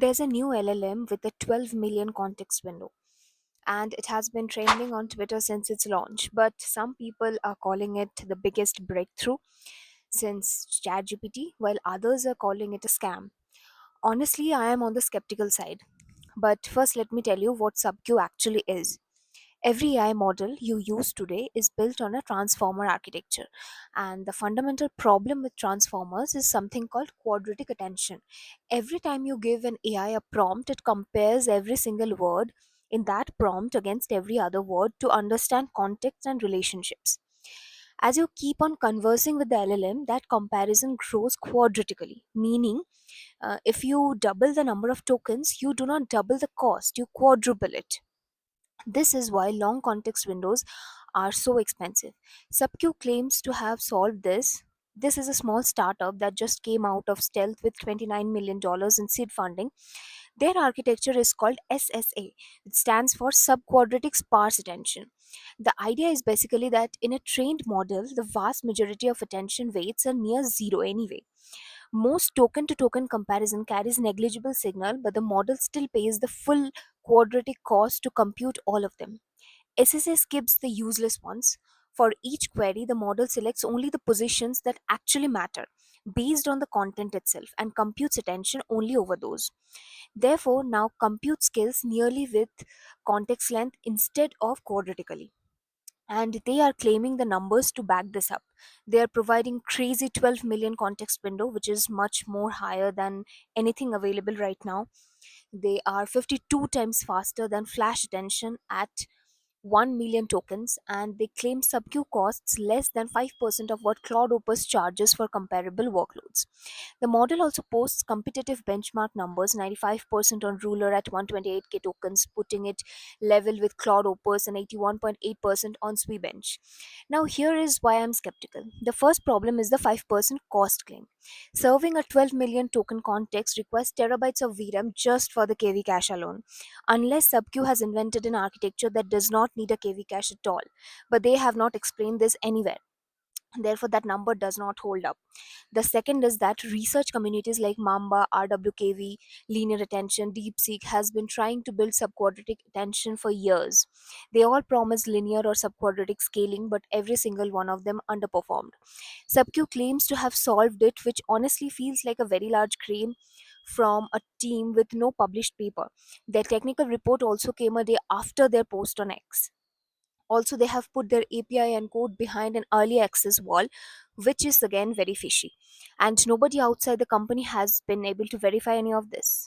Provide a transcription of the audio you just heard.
There's a new LLM with a 12 million context window, and it has been trending on Twitter since its launch. But some people are calling it the biggest breakthrough since ChatGPT, while others are calling it a scam. Honestly, I am on the skeptical side. But first, let me tell you what SubQ actually is. Every AI model you use today is built on a transformer architecture. And the fundamental problem with transformers is something called quadratic attention. Every time you give an AI a prompt, it compares every single word in that prompt against every other word to understand context and relationships. As you keep on conversing with the LLM, that comparison grows quadratically, meaning if you double the number of tokens, you do not double the cost, you quadruple it. This is why long context windows are so expensive. SubQ claims to have solved this. This is a small startup that just came out of stealth with $29 million dollars in seed funding. Their architecture is called SSA. It stands for Subquadratic Sparse Attention. The idea is basically that in a trained model, the vast majority of attention weights are near zero anyway. Most token to token comparison carries negligible signal, but the model still pays the full quadratic cost to compute all of them. SSA skips the useless ones. For each query, the model selects only the positions that actually matter based on the content itself and computes attention only over those. Therefore, now compute scales nearly with context length instead of quadratically, and they are claiming the numbers to back this up. They are providing crazy 12 million context window, which is much more higher than anything available right now. They are 52 times faster than flash attention at 1 million tokens, and they claim subQ costs less than 5% of what Cloud Opus charges for comparable workloads. The model also posts competitive benchmark numbers, 95% on Ruler at 128k tokens, putting it level with Cloud Opus, and 81.8% on Swebench. Now, here is why I'm skeptical. The first problem is the 5% cost claim. Serving a 12 million token context requires terabytes of VRAM just for the KV cache alone, unless SubQ has invented an architecture that does not need a KV cache at all. But they have not explained this anywhere. Therefore, that number does not hold up. The second is that research communities like Mamba, RWKV, Linear Attention, DeepSeek has been trying to build subquadratic attention for years. They all promise linear or subquadratic scaling, but every single one of them underperformed. SubQ claims to have solved it, which honestly feels like a very large claim from a team with no published paper. Their technical report also came a day after their post on X. Also, they have put their API and code behind an early access wall, which is again very fishy. And nobody outside the company has been able to verify any of this.